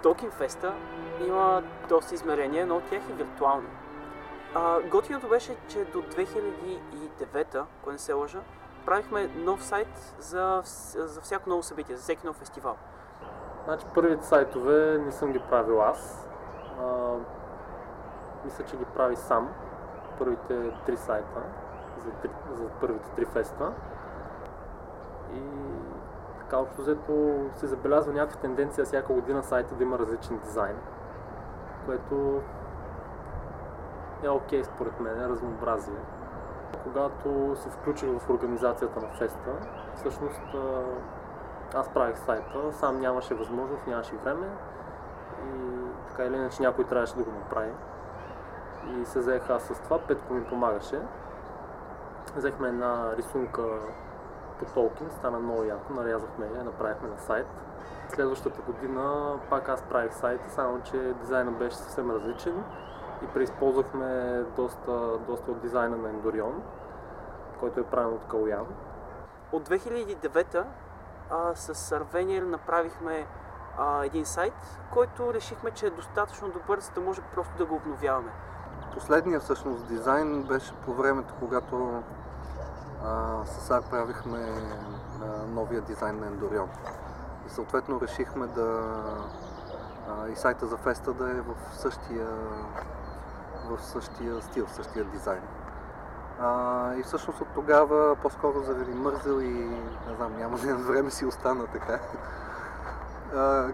Talking Fest има доста измерения, но от тях е виртуално. Готиното беше, че до 2009, ако не се лъжа, правихме нов сайт за всяко ново събитие, за всеки нов фестивал. Значи първите сайтове не съм ги правил аз. Мисля, че ги прави сам. Първите 3 сайта за първите 3 феста. И така общо взето се забелязва някаква тенденция всяка година сайта да има различен дизайн, което е окей според мен, разнообразие. Когато се включих в организацията на феста, всъщност аз правих сайта, сам нямаше възможност, нямаше време и така или иначе някой трябваше да го направи. И се заех аз с това, Петко ми помагаше. Взехме една рисунка по Tolkien, стана много яко, нарязахме я, направихме на сайт. Следващата година пак аз правих сайта, само че дизайнът беше съвсем различен и преизползвахме доста от дизайна на Endorion, който е правен от Калуян. От 2009 с Arvenier направихме един сайт, който решихме, че е достатъчно добър, за да може просто да го обновяваме. Последният всъщност дизайн беше по времето, когато с Ар правихме новия дизайн на Endorion. И съответно решихме и сайта за феста да е в същия стил, в същия дизайн. И всъщност от тогава, по-скоро заради мързел и не знам, няма време си остана така.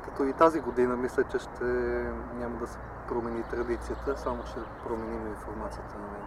Като и тази година мисля, че няма да се промени традицията, само ще променим информацията на нея.